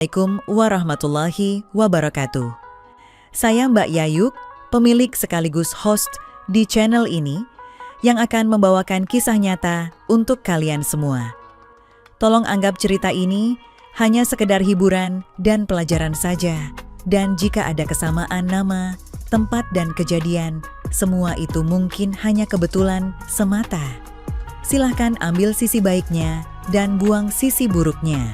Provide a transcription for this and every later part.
Assalamualaikum warahmatullahi wabarakatuh. Saya Mbak Yayuk, pemilik sekaligus host di channel ini yang akan membawakan kisah nyata untuk kalian semua. Tolong anggap cerita ini hanya sekedar hiburan dan pelajaran saja. Dan jika ada kesamaan nama, tempat dan kejadian, semua itu mungkin hanya kebetulan semata. Silahkan ambil sisi baiknya dan buang sisi buruknya.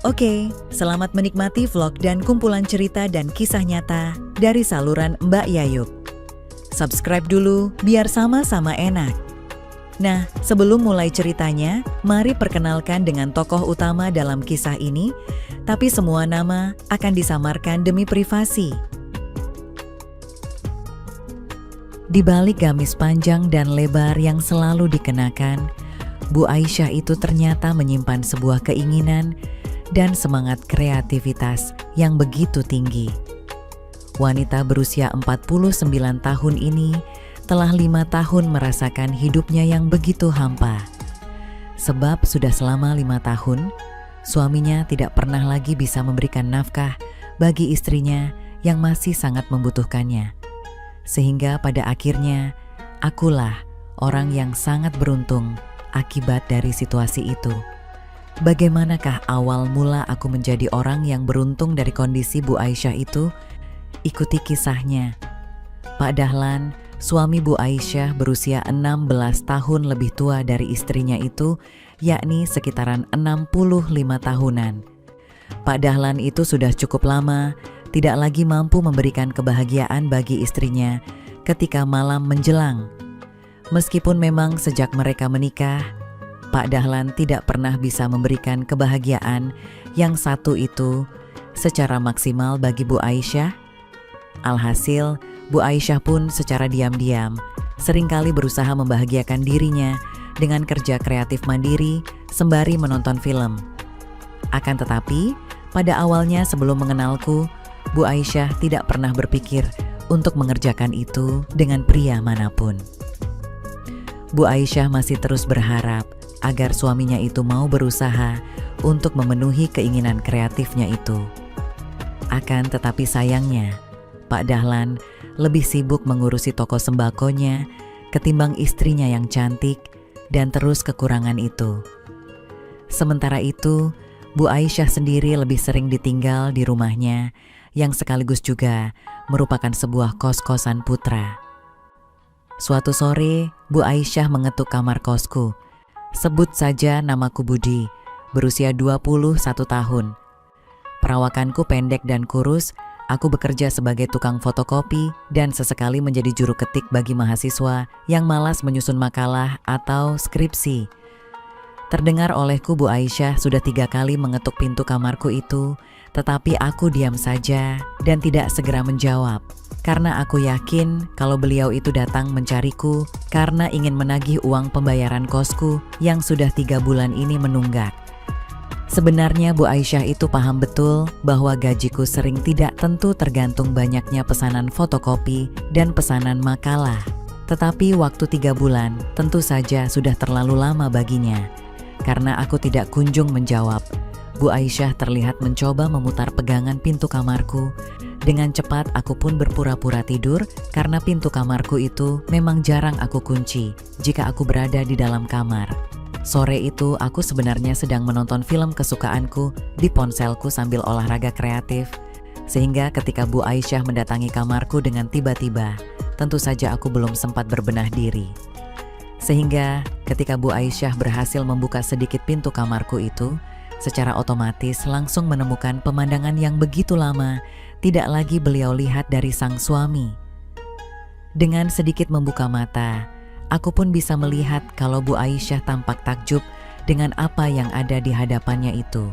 Oke, selamat menikmati vlog dan kumpulan cerita dan kisah nyata dari saluran Mbak Yayuk. Subscribe dulu biar sama-sama enak. Nah, sebelum mulai ceritanya, mari perkenalkan dengan tokoh utama dalam kisah ini, tapi semua nama akan disamarkan demi privasi. Di balik gamis panjang dan lebar yang selalu dikenakan, Bu Aisyah itu ternyata menyimpan sebuah keinginan dan semangat kreativitas yang begitu tinggi. Wanita berusia 49 tahun ini telah 5 tahun merasakan hidupnya yang begitu hampa. Sebab sudah selama 5 tahun, suaminya tidak pernah lagi bisa memberikan nafkah bagi istrinya yang masih sangat membutuhkannya. Sehingga pada akhirnya, akulah orang yang sangat beruntung akibat dari situasi itu. Bagaimanakah awal mula aku menjadi orang yang beruntung dari kondisi Bu Aisyah itu? Ikuti kisahnya. Pak Dahlan, suami Bu Aisyah berusia 16 tahun lebih tua dari istrinya itu, yakni sekitaran 65 tahunan. Pak Dahlan itu sudah cukup lama, tidak lagi mampu memberikan kebahagiaan bagi istrinya ketika malam menjelang. Meskipun memang sejak mereka menikah, Pak Dahlan tidak pernah bisa memberikan kebahagiaan yang satu itu secara maksimal bagi Bu Aisyah. Alhasil, Bu Aisyah pun secara diam-diam seringkali berusaha membahagiakan dirinya dengan kerja kreatif mandiri sembari menonton film. Akan tetapi, pada awalnya sebelum mengenalku, Bu Aisyah tidak pernah berpikir untuk mengerjakan itu dengan pria manapun. Bu Aisyah masih terus berharap agar suaminya itu mau berusaha untuk memenuhi keinginan kreatifnya itu. Akan tetapi sayangnya, Pak Dahlan lebih sibuk mengurusi toko sembakonya ketimbang istrinya yang cantik dan terus kekurangan itu. Sementara itu, Bu Aisyah sendiri lebih sering ditinggal di rumahnya yang sekaligus juga merupakan sebuah kos-kosan putra. Suatu sore, Bu Aisyah mengetuk kamar kosku. Sebut saja namaku Budi, berusia 21 tahun. Perawakanku pendek dan kurus, aku bekerja sebagai tukang fotokopi dan sesekali menjadi juru ketik bagi mahasiswa yang malas menyusun makalah atau skripsi. Terdengar olehku Bu Aisyah sudah 3 kali mengetuk pintu kamarku itu, tetapi aku diam saja dan tidak segera menjawab. Karena aku yakin kalau beliau itu datang mencariku karena ingin menagih uang pembayaran kosku yang sudah 3 bulan ini menunggak. Sebenarnya Bu Aisyah itu paham betul bahwa gajiku sering tidak tentu tergantung banyaknya pesanan fotokopi dan pesanan makalah. Tetapi waktu 3 bulan tentu saja sudah terlalu lama baginya. Karena aku tidak kunjung menjawab, Bu Aisyah terlihat mencoba memutar pegangan pintu kamarku. Dengan cepat aku pun berpura-pura tidur karena pintu kamarku itu memang jarang aku kunci jika aku berada di dalam kamar. Sore itu aku sebenarnya sedang menonton film kesukaanku di ponselku sambil olahraga kreatif. Sehingga ketika Bu Aisyah mendatangi kamarku dengan tiba-tiba, tentu saja aku belum sempat berbenah diri. Sehingga ketika Bu Aisyah berhasil membuka sedikit pintu kamarku itu, secara otomatis langsung menemukan pemandangan yang begitu lama tidak lagi beliau lihat dari sang suami. Dengan sedikit membuka mata, aku pun bisa melihat kalau Bu Aisyah tampak takjub dengan apa yang ada di hadapannya itu.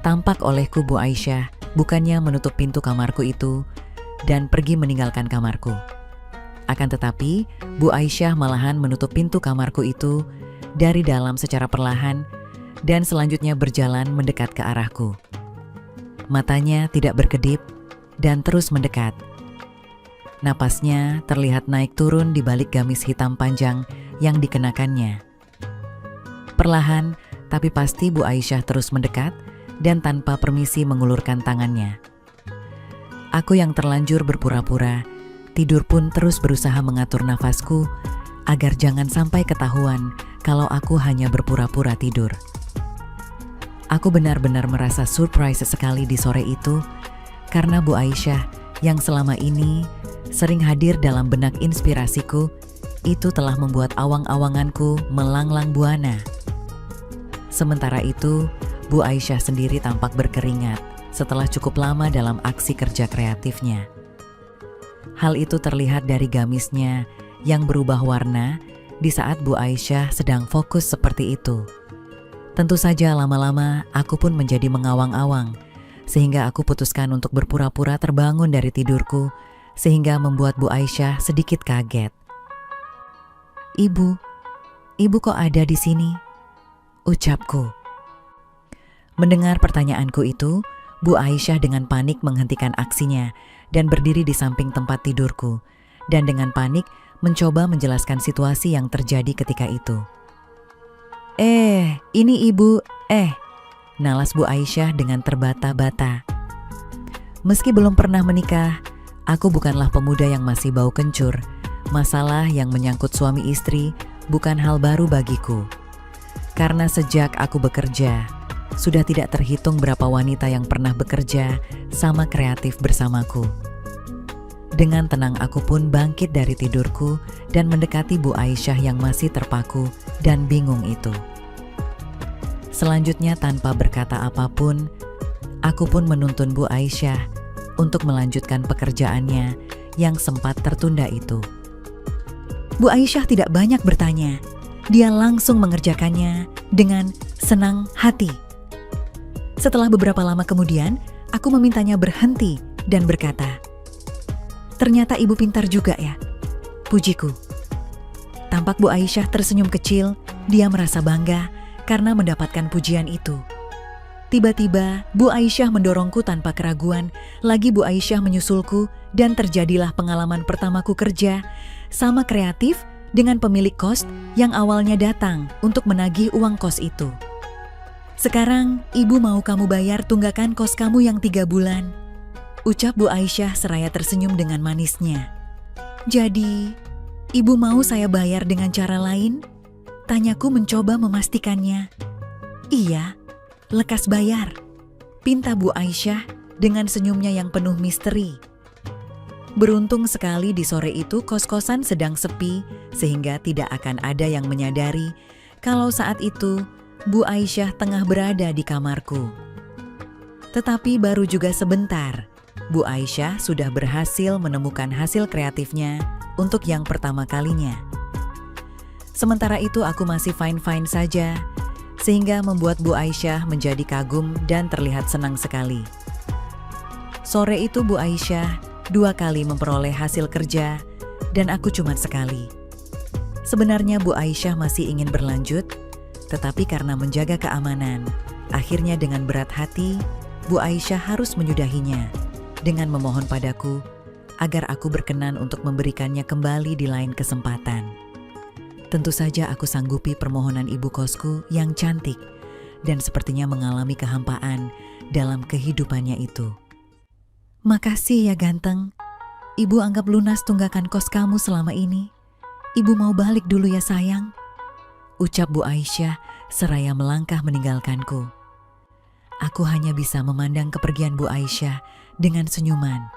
Tampak olehku Bu Aisyah bukannya menutup pintu kamarku itu dan pergi meninggalkan kamarku. Akan tetapi, Bu Aisyah malahan menutup pintu kamarku itu dari dalam secara perlahan dan selanjutnya berjalan mendekat ke arahku. Matanya tidak berkedip dan terus mendekat. Napasnya terlihat naik turun di balik gamis hitam panjang yang dikenakannya. Perlahan, tapi pasti Bu Aisyah terus mendekat dan tanpa permisi mengulurkan tangannya. Aku yang terlanjur berpura-pura, tidur pun terus berusaha mengatur nafasku agar jangan sampai ketahuan kalau aku hanya berpura-pura tidur. Aku benar-benar merasa surprise sekali di sore itu karena Bu Aisyah yang selama ini sering hadir dalam benak inspirasiku itu telah membuat awang-awanganku melanglang buana. Sementara itu, Bu Aisyah sendiri tampak berkeringat setelah cukup lama dalam aksi kerja kreatifnya. Hal itu terlihat dari gamisnya yang berubah warna di saat Bu Aisyah sedang fokus seperti itu. Tentu saja lama-lama aku pun menjadi mengawang-awang, sehingga aku putuskan untuk berpura-pura terbangun dari tidurku, sehingga membuat Bu Aisyah sedikit kaget. Ibu kok ada di sini?" ucapku. Mendengar pertanyaanku itu, Bu Aisyah dengan panik menghentikan aksinya dan berdiri di samping tempat tidurku, dan dengan panik mencoba menjelaskan situasi yang terjadi ketika itu. Ini ibu, nalas Bu Aisyah dengan terbata-bata. Meski belum pernah menikah, aku bukanlah pemuda yang masih bau kencur. Masalah yang menyangkut suami istri bukan hal baru bagiku. Karena sejak aku bekerja, sudah tidak terhitung berapa wanita yang pernah bekerja sama kreatif bersamaku. Dengan tenang aku pun bangkit dari tidurku dan mendekati Bu Aisyah yang masih terpaku dan bingung itu. Selanjutnya tanpa berkata apapun, aku pun menuntun Bu Aisyah untuk melanjutkan pekerjaannya yang sempat tertunda itu. Bu Aisyah tidak banyak bertanya, dia langsung mengerjakannya dengan senang hati. Setelah beberapa lama kemudian, aku memintanya berhenti dan berkata, "Ternyata ibu pintar juga ya," pujiku. Tampak Bu Aisyah tersenyum kecil, dia merasa bangga karena mendapatkan pujian itu. Tiba-tiba Bu Aisyah mendorongku tanpa keraguan, lagi Bu Aisyah menyusulku dan terjadilah pengalaman pertamaku kerja sama kreatif dengan pemilik kos yang awalnya datang untuk menagih uang kos itu. "Sekarang ibu mau kamu bayar tunggakan kos kamu yang 3 bulan. Ucap Bu Aisyah seraya tersenyum dengan manisnya. "Jadi, ibu mau saya bayar dengan cara lain?" Tanyaku mencoba memastikannya. "Iya, lekas bayar," pinta Bu Aisyah dengan senyumnya yang penuh misteri. Beruntung sekali di sore itu kos-kosan sedang sepi sehingga tidak akan ada yang menyadari kalau saat itu Bu Aisyah tengah berada di kamarku. Tetapi baru juga sebentar, Bu Aisyah sudah berhasil menemukan hasil kreatifnya untuk yang pertama kalinya. Sementara itu aku masih fine-fine saja, sehingga membuat Bu Aisyah menjadi kagum dan terlihat senang sekali. Sore itu Bu Aisyah 2 kali memperoleh hasil kerja dan aku cuma sekali. Sebenarnya Bu Aisyah masih ingin berlanjut, tetapi karena menjaga keamanan, akhirnya dengan berat hati Bu Aisyah harus menyudahinya dengan memohon padaku agar aku berkenan untuk memberikannya kembali di lain kesempatan. Tentu saja aku sanggupi permohonan ibu kosku yang cantik dan sepertinya mengalami kehampaan dalam kehidupannya itu. "Makasih ya ganteng, ibu anggap lunas tunggakan kos kamu selama ini. Ibu mau balik dulu ya sayang," ucap Bu Aisyah seraya melangkah meninggalkanku. Aku hanya bisa memandang kepergian Bu Aisyah dengan senyuman.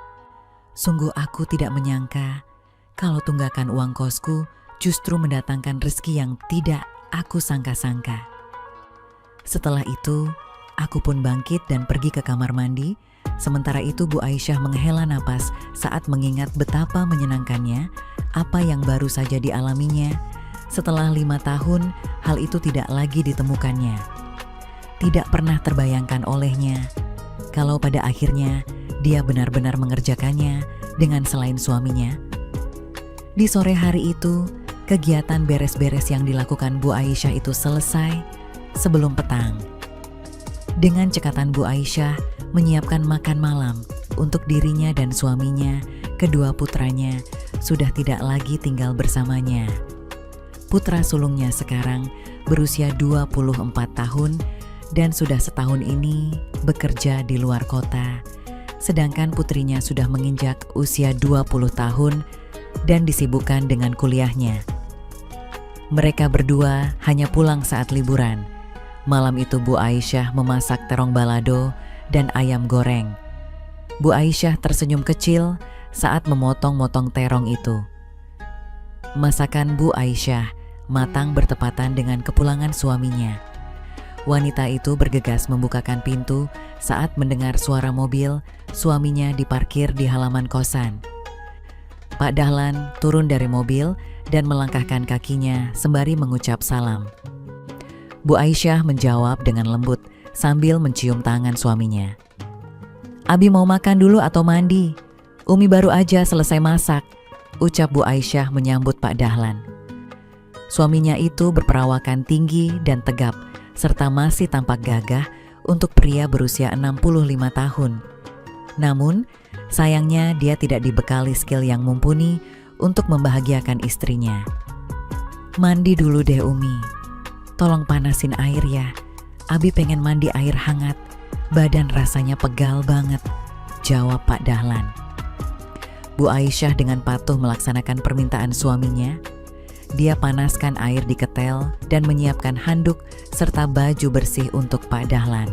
Sungguh aku tidak menyangka kalau tunggakan uang kosku justru mendatangkan rezeki yang tidak aku sangka-sangka. Setelah itu, aku pun bangkit dan pergi ke kamar mandi. Sementara itu Bu Aisyah menghela napas saat mengingat betapa menyenangkannya apa yang baru saja dialaminya. Setelah 5 tahun, hal itu tidak lagi ditemukannya. Tidak pernah terbayangkan olehnya kalau pada akhirnya dia benar-benar mengerjakannya dengan selain suaminya. Di sore hari itu, kegiatan beres-beres yang dilakukan Bu Aisyah itu selesai sebelum petang. Dengan cekatan Bu Aisyah menyiapkan makan malam untuk dirinya dan suaminya, kedua putranya sudah tidak lagi tinggal bersamanya. Putra sulungnya sekarang berusia 24 tahun dan sudah setahun ini bekerja di luar kota, sedangkan putrinya sudah menginjak usia 20 tahun dan disibukkan dengan kuliahnya. Mereka berdua hanya pulang saat liburan. Malam itu Bu Aisyah memasak terong balado dan ayam goreng. Bu Aisyah tersenyum kecil saat memotong-motong terong itu. Masakan Bu Aisyah matang bertepatan dengan kepulangan suaminya. Wanita itu bergegas membukakan pintu saat mendengar suara mobil suaminya diparkir di halaman kosan. Pak Dahlan turun dari mobil dan melangkahkan kakinya sembari mengucap salam. Bu Aisyah menjawab dengan lembut sambil mencium tangan suaminya. "Abi mau makan dulu atau mandi? Umi baru aja selesai masak," ucap Bu Aisyah menyambut Pak Dahlan. Suaminya itu berperawakan tinggi dan tegap, serta masih tampak gagah untuk pria berusia 65 tahun. Namun, sayangnya dia tidak dibekali skill yang mumpuni untuk membahagiakan istrinya. "Mandi dulu deh Umi. Tolong panasin air ya. Abi pengen mandi air hangat. Badan rasanya pegal banget," jawab Pak Dahlan. Bu Aisyah dengan patuh melaksanakan permintaan suaminya. Dia panaskan air di ketel dan menyiapkan handuk serta baju bersih untuk Pak Dahlan.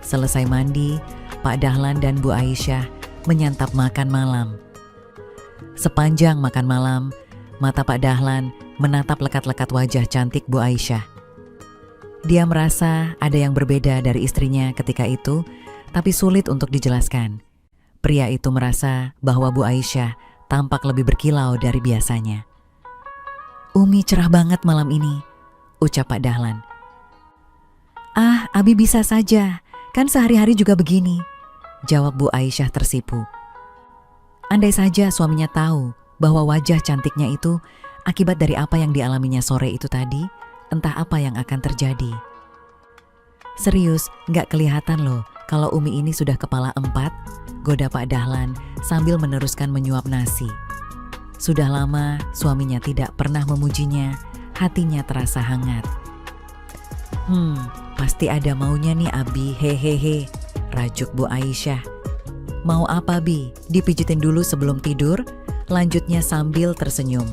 Selesai mandi, Pak Dahlan dan Bu Aisyah menyantap makan malam. Sepanjang makan malam, mata Pak Dahlan menatap lekat-lekat wajah cantik Bu Aisyah. Dia merasa ada yang berbeda dari istrinya ketika itu, tapi sulit untuk dijelaskan. Pria itu merasa bahwa Bu Aisyah tampak lebih berkilau dari biasanya. "Umi cerah banget malam ini," ucap Pak Dahlan. "Ah, Abi bisa saja, kan sehari-hari juga begini," jawab Bu Aisyah tersipu. Andai saja suaminya tahu bahwa wajah cantiknya itu akibat dari apa yang dialaminya sore itu tadi, entah apa yang akan terjadi. "Serius, nggak kelihatan loh kalau Umi ini sudah kepala 4, goda Pak Dahlan sambil meneruskan menyuap nasi. Sudah lama suaminya tidak pernah memujinya, hatinya terasa hangat. Pasti ada maunya nih Abi, hehehe," rajuk Bu Aisyah. "Mau apa Bi? Dipijitin dulu sebelum tidur?" lanjutnya sambil tersenyum.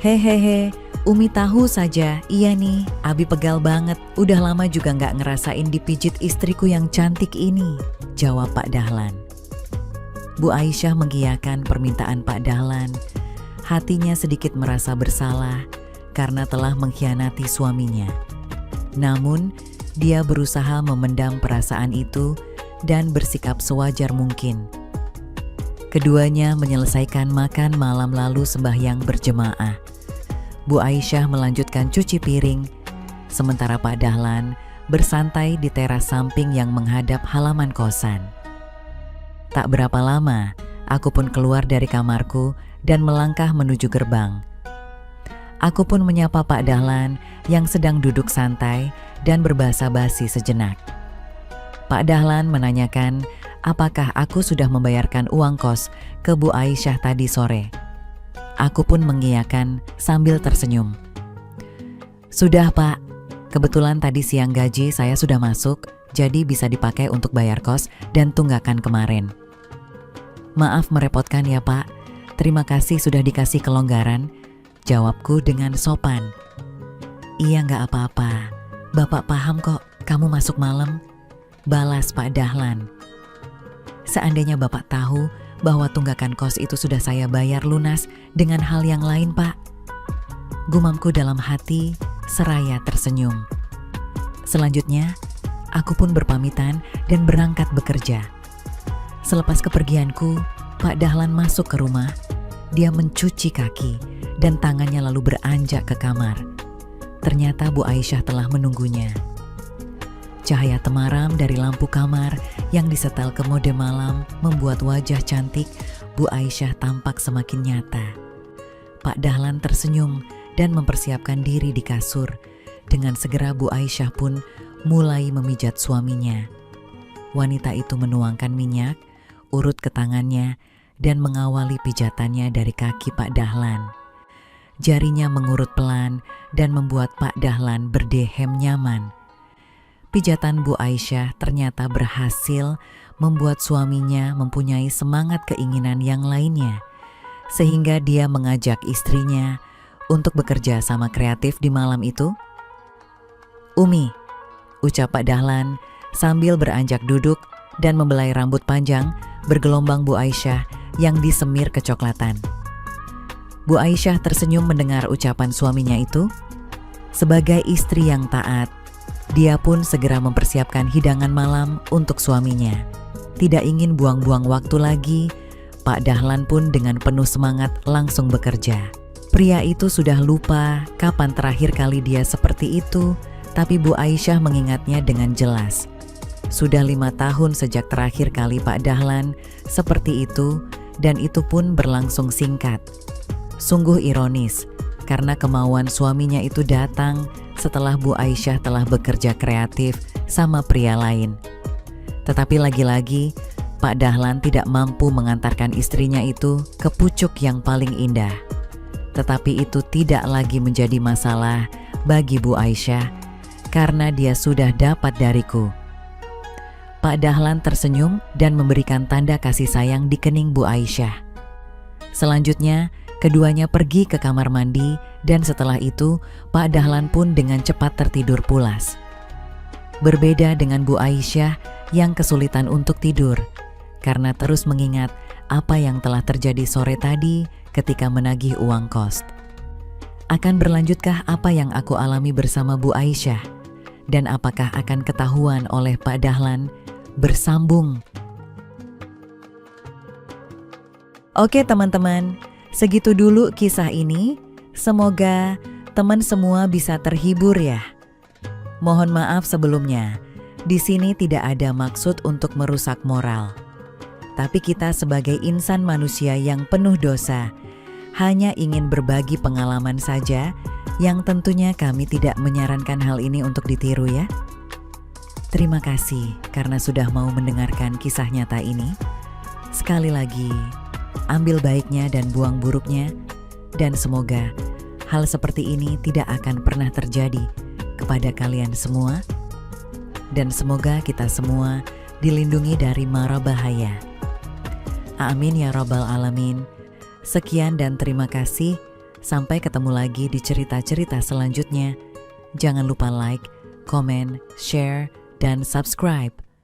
"Hehehe, Umi tahu saja, iya nih, Abi pegal banget. Udah lama juga nggak ngerasain dipijit istriku yang cantik ini," jawab Pak Dahlan. Bu Aisyah mengiyakan permintaan Pak Dahlan. Hatinya sedikit merasa bersalah karena telah mengkhianati suaminya. Namun, dia berusaha memendam perasaan itu dan bersikap sewajar mungkin. Keduanya menyelesaikan makan malam lalu sembahyang berjemaah. Bu Aisyah melanjutkan cuci piring, sementara Pak Dahlan bersantai di teras samping yang menghadap halaman kosan. Tak berapa lama, aku pun keluar dari kamarku dan melangkah menuju gerbang. Aku pun menyapa Pak Dahlan yang sedang duduk santai dan berbasa-basi sejenak. Pak Dahlan menanyakan apakah aku sudah membayarkan uang kos ke Bu Aisyah tadi sore. Aku pun mengiyakan sambil tersenyum. "Sudah Pak, kebetulan tadi siang gaji saya sudah masuk, jadi bisa dipakai untuk bayar kos dan tunggakan kemarin." "Maaf merepotkan ya Pak, terima kasih sudah dikasih kelonggaran," jawabku dengan sopan. "Iya nggak apa-apa, Bapak paham kok kamu masuk malam," balas Pak Dahlan. "Seandainya Bapak tahu bahwa tunggakan kos itu sudah saya bayar lunas dengan hal yang lain Pak," gumamku dalam hati seraya tersenyum. Selanjutnya, aku pun berpamitan dan berangkat bekerja. Selepas kepergianku, Pak Dahlan masuk ke rumah. Dia mencuci kaki dan tangannya lalu beranjak ke kamar. Ternyata Bu Aisyah telah menunggunya. Cahaya temaram dari lampu kamar yang disetel ke mode malam membuat wajah cantik Bu Aisyah tampak semakin nyata. Pak Dahlan tersenyum dan mempersiapkan diri di kasur. Dengan segera Bu Aisyah pun mulai memijat suaminya. Wanita itu menuangkan minyak, urut ke tangannya, dan mengawali pijatannya dari kaki Pak Dahlan. Jarinya mengurut pelan dan membuat Pak Dahlan berdehem nyaman. pijatan Bu Aisyah ternyata berhasil membuat suaminya mempunyai semangat keinginan yang lainnya, sehingga dia mengajak istrinya untuk bekerja sama kreatif di malam itu. "Umi," ucap Pak Dahlan sambil beranjak duduk dan membelai rambut panjang bergelombang Bu Aisyah yang disemir kecoklatan. Bu Aisyah tersenyum mendengar ucapan suaminya itu. Sebagai istri yang taat, dia pun segera mempersiapkan hidangan malam untuk suaminya. Tidak ingin buang-buang waktu lagi, Pak Dahlan pun dengan penuh semangat langsung bekerja. Pria itu sudah lupa kapan terakhir kali dia seperti itu, tapi Bu Aisyah mengingatnya dengan jelas. Sudah 5 tahun sejak terakhir kali Pak Dahlan seperti itu, dan itu pun berlangsung singkat. Sungguh ironis, karena kemauan suaminya itu datang setelah Bu Aisyah telah bekerja kreatif sama pria lain. Tetapi lagi-lagi, Pak Dahlan tidak mampu mengantarkan istrinya itu ke pucuk yang paling indah. Tetapi itu tidak lagi menjadi masalah bagi Bu Aisyah, karena dia sudah dapat dariku. Pak Dahlan tersenyum dan memberikan tanda kasih sayang di kening Bu Aisyah. Selanjutnya, keduanya pergi ke kamar mandi dan setelah itu Pak Dahlan pun dengan cepat tertidur pulas. Berbeda dengan Bu Aisyah yang kesulitan untuk tidur karena terus mengingat apa yang telah terjadi sore tadi ketika menagih uang kos. Akan berlanjutkah apa yang aku alami bersama Bu Aisyah? Dan apakah akan ketahuan oleh Pak Dahlan? Bersambung. Oke teman-teman, segitu dulu kisah ini. Semoga teman semua bisa terhibur ya. Mohon maaf sebelumnya, di sini tidak ada maksud untuk merusak moral. Tapi kita sebagai insan manusia yang penuh dosa, hanya ingin berbagi pengalaman saja, yang tentunya kami tidak menyarankan hal ini untuk ditiru ya. Terima kasih karena sudah mau mendengarkan kisah nyata ini. Sekali lagi, ambil baiknya dan buang buruknya, dan semoga hal seperti ini tidak akan pernah terjadi kepada kalian semua, dan semoga kita semua dilindungi dari mara bahaya. Amin ya rabbal alamin. Sekian dan terima kasih. Sampai ketemu lagi di cerita-cerita selanjutnya. Jangan lupa like, komen, share, dan subscribe.